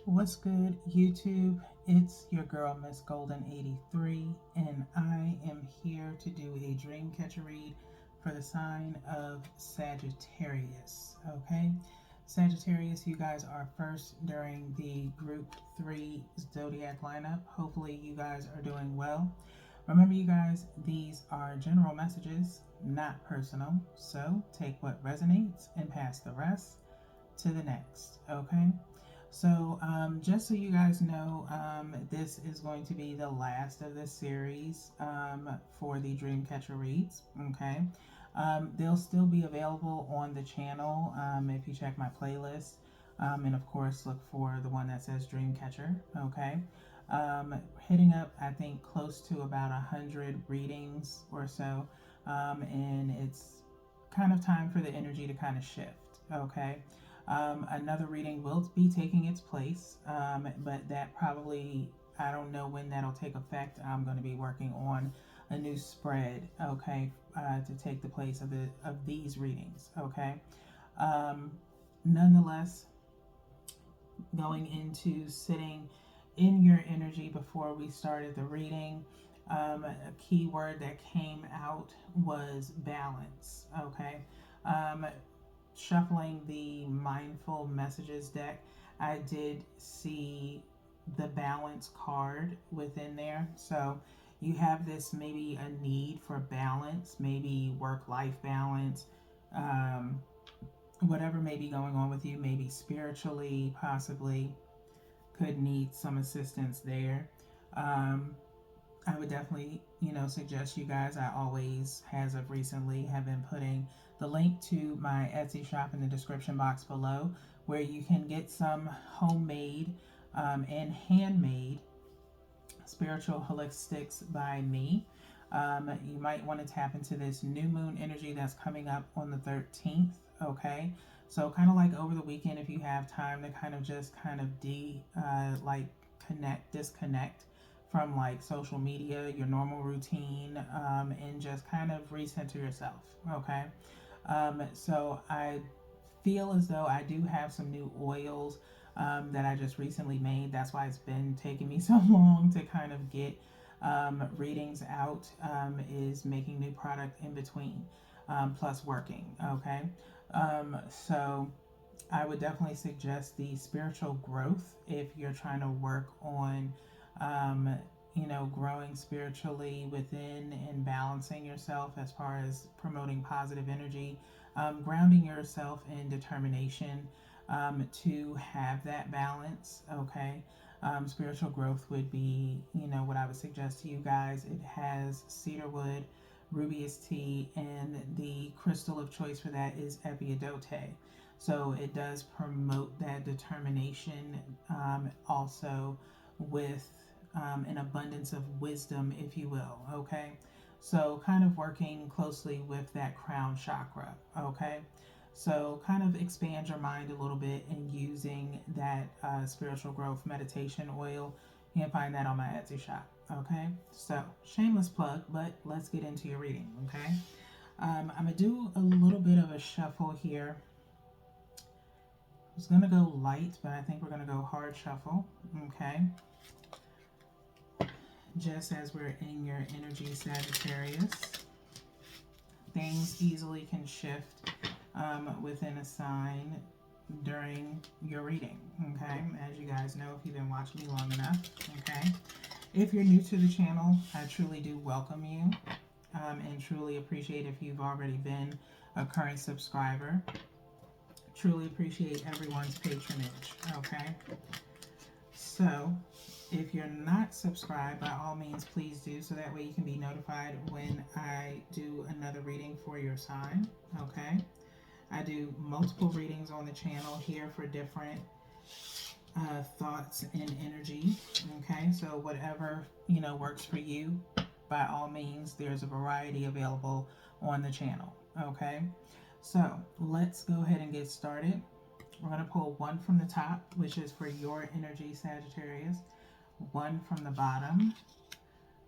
What's good, YouTube? It's your girl, Miss Golden 83, and I am here to do a dream catcher read for the sign of Sagittarius. Okay, Sagittarius, you guys are first during the group 3 zodiac lineup. Hopefully, you guys are doing well. Remember, you guys, these are general messages, not personal. So take what resonates and pass the rest to the next. Okay. So, just so you guys know, this is going to be the last of this series for the Dreamcatcher reads. Okay, they'll still be available on the channel if you check my playlist, and of course look for the one that says Dreamcatcher. Okay, hitting up I think close to about 100 readings or so, and it's kind of time for the energy to kind of shift. Okay. Another reading will be taking its place, but that probably, I don't know when that'll take effect. I'm going to be working on a new spread, okay, to take the place of these readings, okay. Um, Nonetheless, going into sitting in your energy before we started the reading, a key word that came out was balance, okay. Shuffling the mindful messages deck, I did see the balance card within there. So you have this maybe a need for balance, maybe work-life balance, um, whatever may be going on with you, maybe spiritually, possibly could need some assistance there. Um, I would definitely, suggest you guys. I always, as of recently, have been putting the link to my Etsy shop in the description box below, where you can get some homemade and handmade spiritual holistics by me. You might want to tap into this new moon energy that's coming up on the 13th. Okay, so kind of like over the weekend, if you have time to kind of just kind of disconnect from like social media, your normal routine, and just kind of recenter yourself. Okay, so I feel as though I do have some new oils that I just recently made. That's why it's been taking me so long to kind of get readings out, is making new product in between, plus working. Okay, so I would definitely suggest the spiritual growth if you're trying to work on, um, growing spiritually within and balancing yourself as far as promoting positive energy, grounding yourself in determination to have that balance. Okay. Spiritual growth would be, what I would suggest to you guys. It has cedarwood, rubious tea, and the crystal of choice for that is epiadote. So it does promote that determination, also with an abundance of wisdom, if you will. Okay, so kind of working closely with that crown chakra. Okay, so kind of expand your mind a little bit in using that spiritual growth meditation oil. You can find that on my Etsy shop. Okay, so shameless plug, but let's get into your reading. Okay, I'm gonna do a little bit of a shuffle here. I was gonna go light, but I think we're gonna go hard shuffle. Okay, just as we're in your energy, Sagittarius, things easily can shift within a sign during your reading. Okay, as you guys know, if you've been watching me long enough. Okay, if you're new to the channel, I truly do welcome you, and truly appreciate if you've already been a current subscriber. Truly appreciate everyone's patronage. Okay, so if you're not subscribed, by all means, please do, so that way you can be notified when I do another reading for your sign. Okay, I do multiple readings on the channel here for different thoughts and energy. Okay, so whatever works for you, by all means, there's a variety available on the channel. Okay, so let's go ahead and get started. We're going to pull one from the top, which is for your energy, Sagittarius. One from the bottom,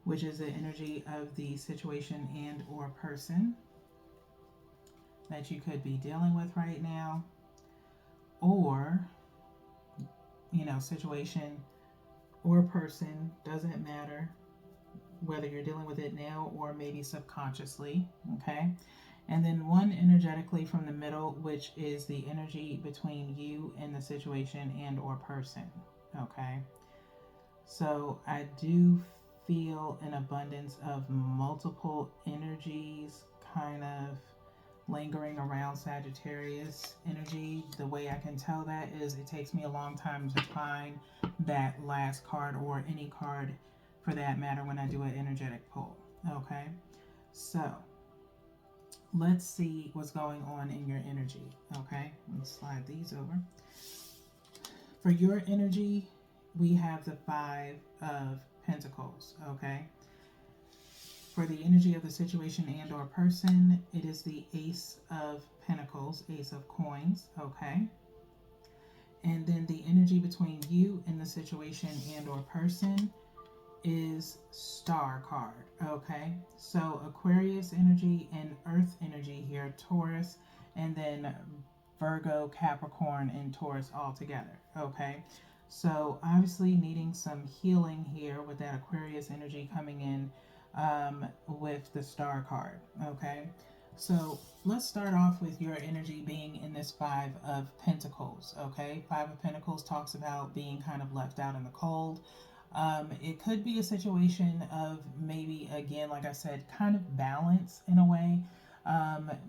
which is the energy of the situation and or person that you could be dealing with right now, or situation or person, doesn't matter whether you're dealing with it now or maybe subconsciously, okay? And then one energetically from the middle, which is the energy between you and the situation and or person, okay? So I do feel an abundance of multiple energies kind of lingering around Sagittarius energy. The way I can tell that is it takes me a long time to find that last card or any card for that matter when I do an energetic pull. Okay, so let's see what's going on in your energy. Okay, let's slide these over. For your energy, we have the Five of Pentacles. Okay, for the energy of the situation and or person, it is the Ace of Pentacles, Ace of Coins, okay? And then the energy between you and the situation and or person is Star card, okay? So Aquarius energy and Earth energy here, Taurus, and then Virgo, Capricorn, and Taurus all together, okay? So obviously needing some healing here with that Aquarius energy coming in with the Star card, okay? So let's start off with your energy being in this Five of Pentacles, okay? Five of Pentacles talks about being kind of left out in the cold. It could be a situation of maybe, again, like I said, kind of balance in a way.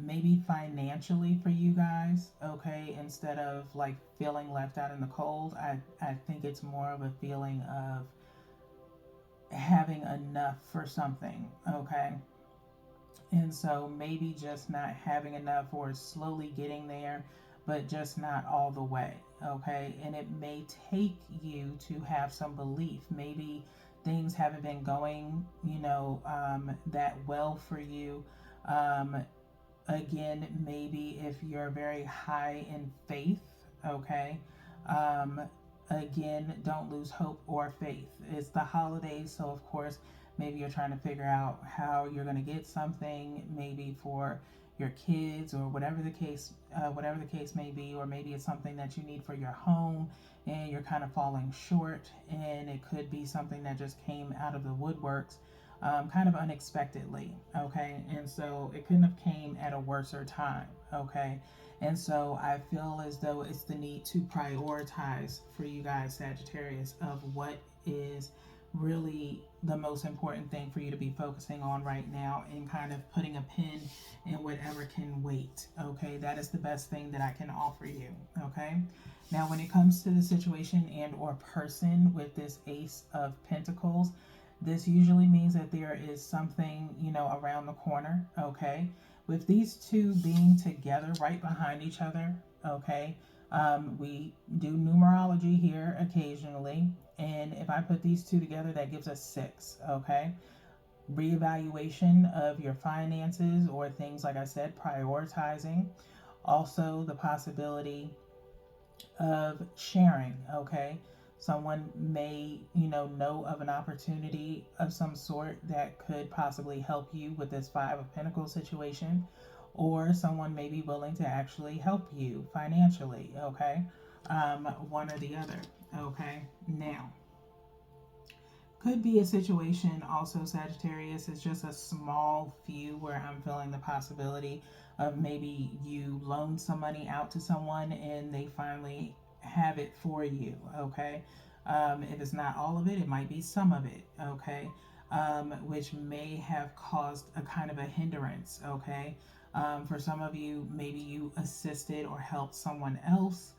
Maybe financially for you guys, okay? Instead of like feeling left out in the cold, I think it's more of a feeling of having enough for something, okay? And so maybe just not having enough or slowly getting there, but just not all the way, okay? And it may take you to have some belief. Maybe things haven't been going, that well for you. Again, maybe if you're very high in faith, okay? Um, Again, don't lose hope or faith. It's the holidays, so of course, maybe you're trying to figure out how you're going to get something, maybe for your kids or whatever the case may be, or maybe it's something that you need for your home and you're kind of falling short, and it could be something that just came out of the woodworks, kind of unexpectedly, okay? And so it couldn't have came at a worser time, okay? And so I feel as though it's the need to prioritize for you guys, Sagittarius, of what is really the most important thing for you to be focusing on right now, and kind of putting a pin in whatever can wait, okay? That is the best thing that I can offer you, okay? Now, when it comes to the situation and or person with this Ace of Pentacles, this usually means that there is something, around the corner, okay? With these two being together right behind each other, okay, we do numerology here occasionally, and if I put these two together, that gives us 6, okay? Reevaluation of your finances or things, like I said, prioritizing. Also, the possibility of sharing, okay? Someone may, know of an opportunity of some sort that could possibly help you with this Five of Pentacles situation, or someone may be willing to actually help you financially, okay? One or the other, okay? Now, could be a situation also, Sagittarius, is just a small few where I'm feeling the possibility of maybe you loan some money out to someone and they finally have it for you, okay? If it's not all of it, it might be some of it, okay? Which may have caused a kind of a hindrance, okay? For some of you, maybe you assisted or helped someone else,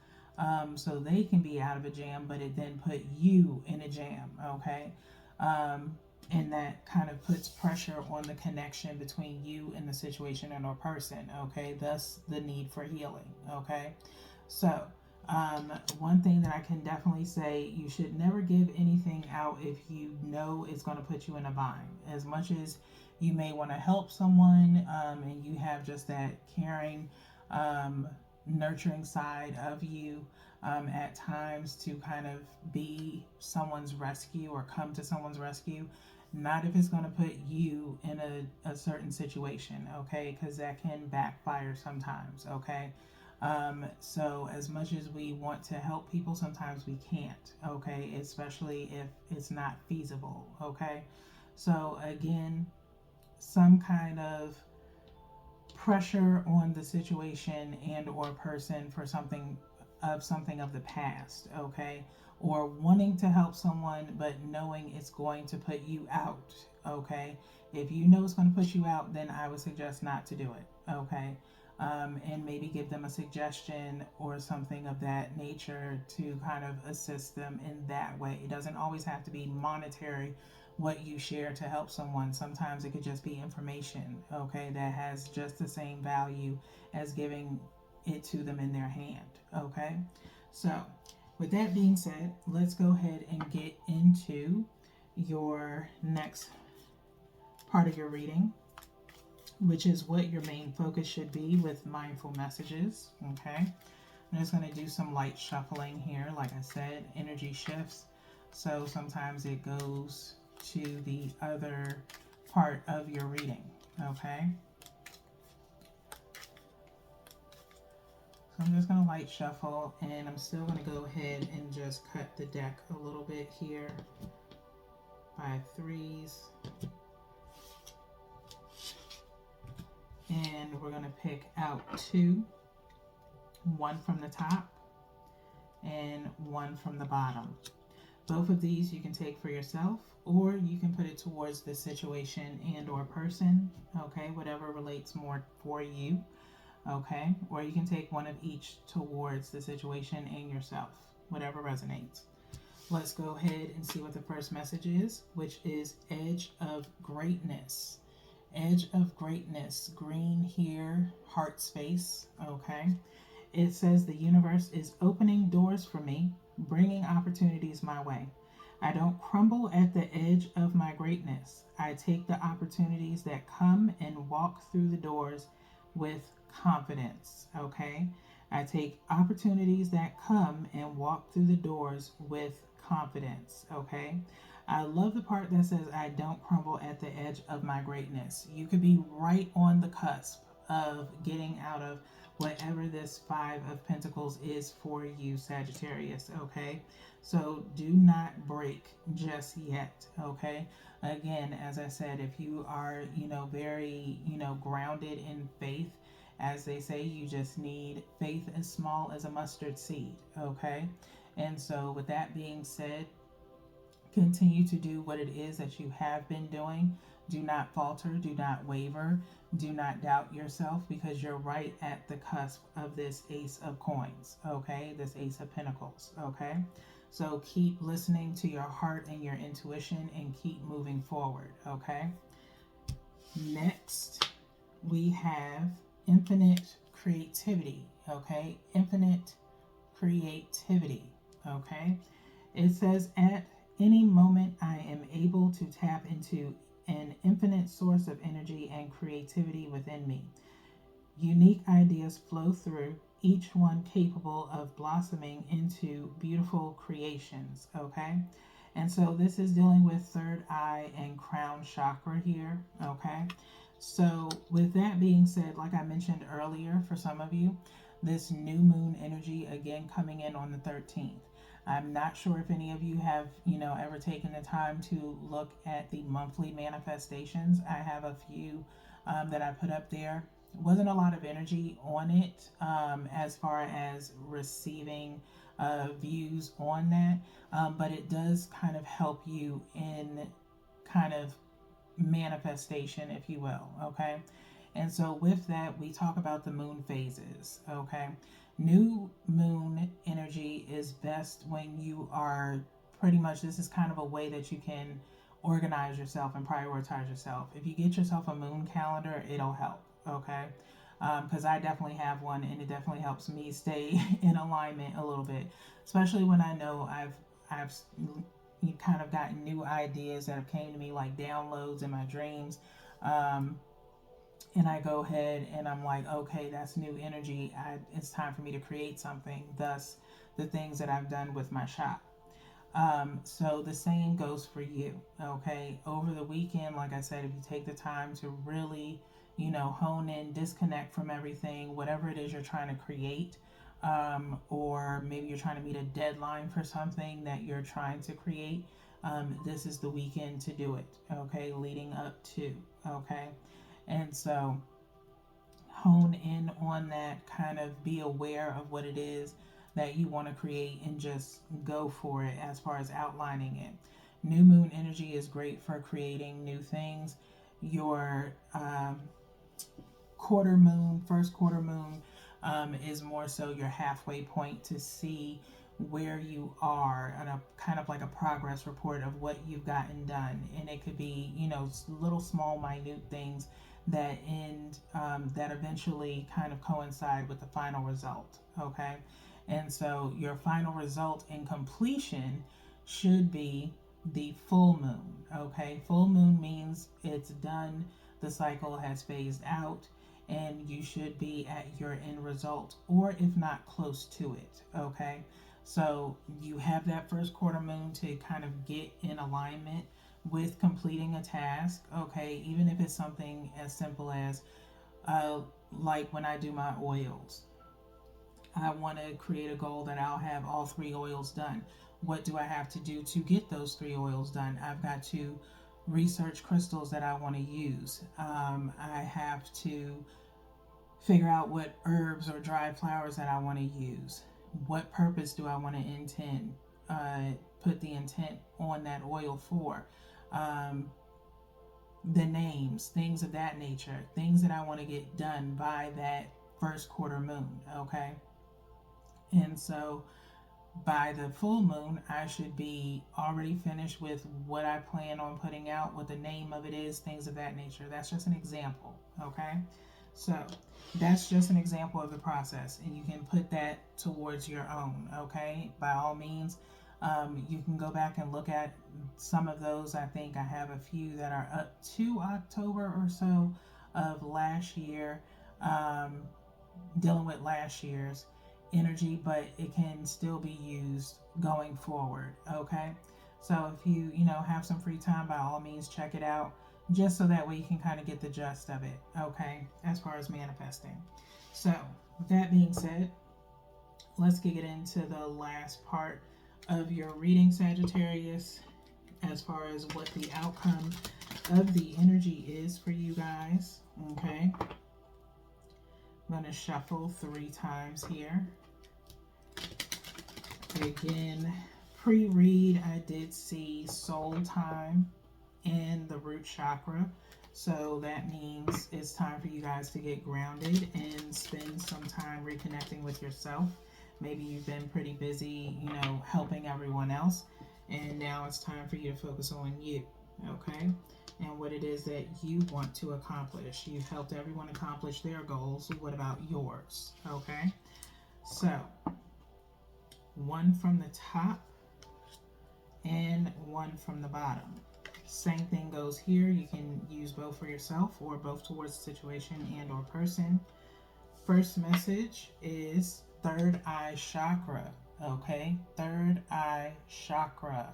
so they can be out of a jam, but it then put you in a jam, okay? And that kind of puts pressure on the connection between you and the situation and or person, okay? Thus the need for healing, okay? So, one thing that I can definitely say, you should never give anything out if you know it's going to put you in a bind. As much as you may want to help someone, and you have just that caring, nurturing side of you, at times to kind of be someone's rescue or come to someone's rescue, not if it's going to put you in a certain situation, okay? Because that can backfire sometimes, okay? So as much as we want to help people, sometimes we can't, okay? Especially if it's not feasible, okay? So again, some kind of pressure on the situation and or person for something of the past, okay? Or wanting to help someone but knowing it's going to put you out, okay? If you know it's going to put you out, then I would suggest not to do it, okay? And maybe give them a suggestion or something of that nature to kind of assist them in that way. It doesn't always have to be monetary what you share to help someone. Sometimes it could just be information, okay, that has just the same value as giving it to them in their hand, okay? So, with that being said, let's go ahead and get into your next part of your reading, which is what your main focus should be with mindful messages, okay? I'm just going to do some light shuffling here. Like I said, energy shifts, so sometimes it goes to the other part of your reading, okay? So I'm just going to light shuffle, and I'm still going to go ahead and just cut the deck a little bit here by threes. And we're going to pick out two, one from the top and one from the bottom. Both of these you can take for yourself, or you can put it towards the situation and or person, okay, whatever relates more for you, okay, or you can take one of each towards the situation and yourself, whatever resonates. Let's go ahead and see what the first message is, which is Edge of Greatness. Edge of Greatness, green here, heart space, okay. It says the universe is opening doors for me, bringing opportunities my way. I don't crumble at the edge of my greatness. I take the opportunities that come and walk through the doors with confidence, okay? I take opportunities that come and walk through the doors with confidence, okay? I love the part that says I don't crumble at the edge of my greatness. You could be right on the cusp of getting out of whatever this Five of Pentacles is for you, Sagittarius, okay? So do not break just yet, okay? Again, as I said, if you are, very, grounded in faith, as they say, you just need faith as small as a mustard seed, okay? And so with that being said, continue to do what it is that you have been doing. Do not falter, do not waver, do not doubt yourself, because you're right at the cusp of this Ace of Coins, okay? This Ace of Pentacles, okay? So keep listening to your heart and your intuition and keep moving forward, okay? Next, we have Infinite Creativity, okay? Infinite Creativity, okay? It says, at any moment, I am able to tap into an infinite source of energy and creativity within me. Unique ideas flow through, each one capable of blossoming into beautiful creations, okay? And so this is dealing with third eye and crown chakra here, okay? So with that being said, like I mentioned earlier, for some of you, this new moon energy again coming in on the 13th. I'm not sure if any of you have, ever taken the time to look at the monthly manifestations. I have a few that I put up there. Wasn't a lot of energy on it as far as receiving views on that, but it does kind of help you in kind of manifestation, if you will, okay? And so with that, we talk about the moon phases, okay? New moon energy is best when you are pretty much, this is kind of a way that you can organize yourself and prioritize yourself. If you get yourself a moon calendar, it'll help, okay? Because I definitely have one, and it definitely helps me stay in alignment a little bit, especially when I know I've kind of gotten new ideas that have came to me, like downloads in my dreams. And I go ahead and I'm like, okay, that's new energy. It's time for me to create something. Thus, the things that I've done with my shop. So the same goes for you, okay? Over the weekend, like I said, if you take the time to really, hone in, disconnect from everything, whatever it is you're trying to create. Or maybe you're trying to meet a deadline for something that you're trying to create. This is the weekend to do it, okay? Leading up to, okay? And so hone in on that, kind of be aware of what it is that you want to create and just go for it as far as outlining it. New moon energy is great for creating new things. Your quarter moon, first quarter moon, is more so your halfway point to see where you are, and a kind of like a progress report of what you've gotten done. And it could be, little small minute things that that eventually kind of coincide with the final result. Okay, and so your final result and completion should be the full moon. Okay, full moon means it's done, the cycle has phased out, and you should be at your end result, or if not close to it. Okay, so you have that first quarter moon to kind of get in alignment with completing a task. Okay, even if it's something as simple as like when I do my oils, I want to create a goal that I'll have all 3 oils done. What do I have to do to get those 3 oils done? I've got to research crystals that I want to use. I have to figure out what herbs or dried flowers that I want to use. What purpose do I want to intend? Put the intent on that oil for. The names, things of that nature, things that I want to get done by that first quarter moon. Okay, and so by the full moon, I should be already finished with what I plan on putting out, what the name of it is, things of that nature. That's just an example. Okay, so that's just an example of the process, and you can put that towards your own. Okay, by all means, you can go back and look at some of those. I think I have a few that are up to October or so of last year, dealing with last year's energy, but it can still be used going forward. Okay, so if you have some free time, by all means check it out, just so that way you can kind of get the gist of it. Okay, as far as manifesting. So with that being said, let's get into the last part of your reading, Sagittarius, as far as what the outcome of the energy is for you guys. Okay, I'm going to shuffle 3 times here. Again, pre-read, I did see soul time and the root chakra. So that means it's time for you guys to get grounded and spend some time reconnecting with yourself. Maybe you've been pretty busy, helping everyone else, and now it's time for you to focus on you. Okay, and what it is that you want to accomplish. You've helped everyone accomplish their goals. What about yours? Okay, so 1 from the top and 1 from the bottom. Same thing goes here. You can use both for yourself or both towards the situation and or person. First message is third eye chakra. Okay, third eye chakra.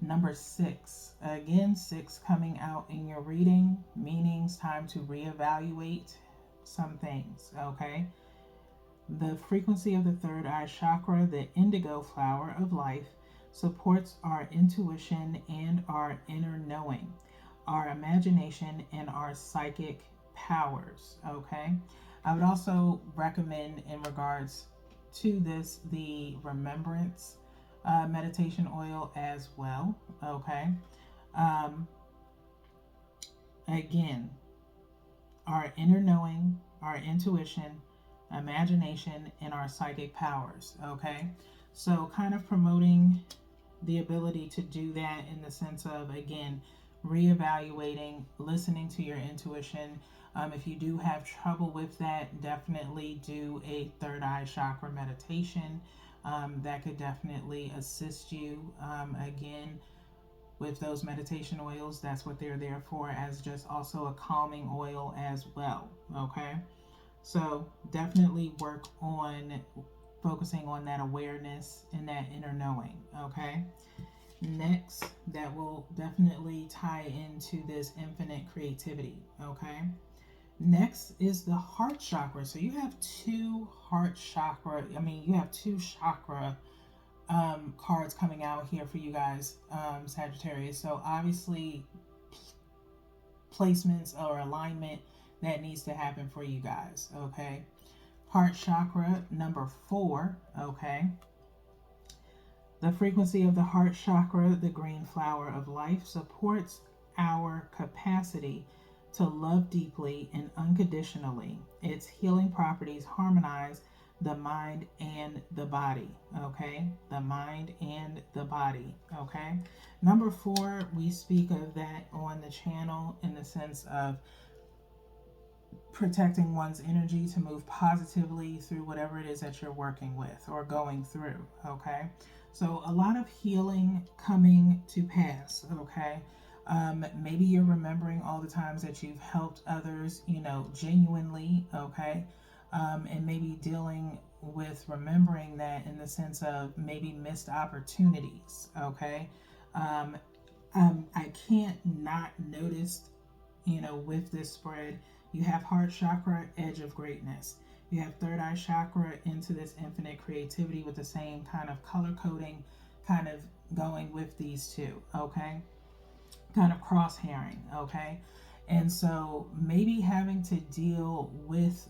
Number 6. Again, 6 coming out in your reading, meaning it's time to reevaluate some things. Okay, the frequency of the third eye chakra, the indigo flower of life, supports our intuition and our inner knowing, our imagination, and our psychic powers. Okay, I would also recommend, in regards to this, the remembrance meditation oil as well. Okay, again, our inner knowing, our intuition, imagination, and our psychic powers. Okay, so kind of promoting the ability to do that in the sense of, again, reevaluating, listening to your intuition. If you do have trouble with that, definitely do a third eye chakra meditation. That could definitely assist you. Again, with those meditation oils, that's what they're there for, as just also a calming oil as well. Okay, so definitely work on focusing on that awareness and that inner knowing. Okay, Next, that will definitely tie into this infinite creativity, okay? Next is the heart chakra. So you have two heart chakra, you have two chakra cards coming out here for you guys, Sagittarius. So obviously, placements or alignment that needs to happen for you guys, okay? Heart chakra number 4, okay? The frequency of the heart chakra, the green flower of life, supports our capacity to love deeply and unconditionally. Its healing properties harmonize the mind and the body, okay? The mind and the body, okay? Number 4, we speak of that on the channel in the sense of protecting one's energy to move positively through whatever it is that you're working with or going through, okay? So a lot of healing coming to pass, okay? Maybe you're remembering all the times that you've helped others, genuinely, okay? And maybe dealing with remembering that in the sense of maybe missed opportunities, okay? I can't not notice, with this spread, you have heart chakra, edge of greatness. You have third eye chakra into this infinite creativity with the same kind of color coding, kind of going with these two, okay? Kind of cross-hairing, okay? And so maybe having to deal with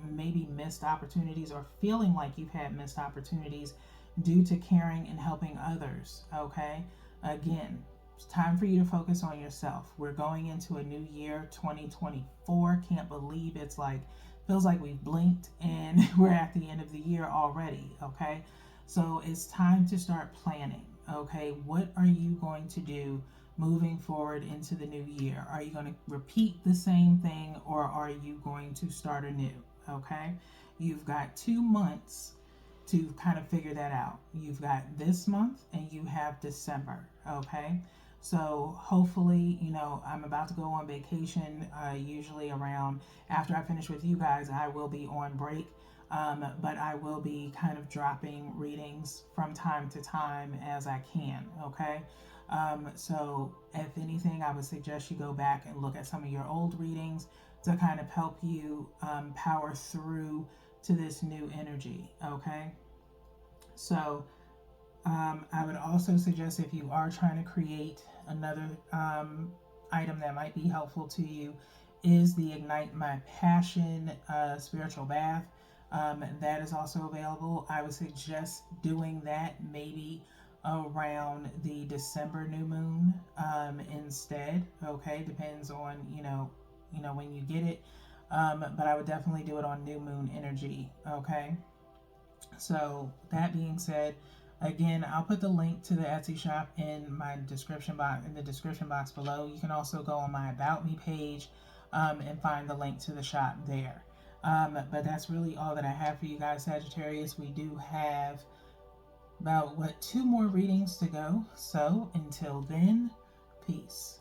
maybe missed opportunities or feeling like you've had missed opportunities due to caring and helping others, okay? Again, it's time for you to focus on yourself. We're going into a new year, 2024. Can't believe it's like, feels like we've blinked and we're at the end of the year already, okay? So it's time to start planning, okay? What are you going to do moving forward into the new year? Are you going to repeat the same thing or are you going to start anew, okay? You've got 2 months to kind of figure that out. You've got this month and you have December, okay? So hopefully, I'm about to go on vacation, usually around, after I finish with you guys, I will be on break, but I will be kind of dropping readings from time to time as I can, okay? So if anything, I would suggest you go back and look at some of your old readings to kind of help you power through to this new energy, okay? So I would also suggest, if you are trying to create another item that might be helpful to you, is the Ignite My Passion spiritual bath. That is also available. I would suggest doing that maybe around the December new moon instead. Okay, depends on when you get it. But I would definitely do it on new moon energy. Okay. So that being said, again, I'll put the link to the Etsy shop in my description box below. You can also go on my About Me page and find the link to the shop there. But that's really all that I have for you guys, Sagittarius. We do have about 2 more readings to go. So until then, peace.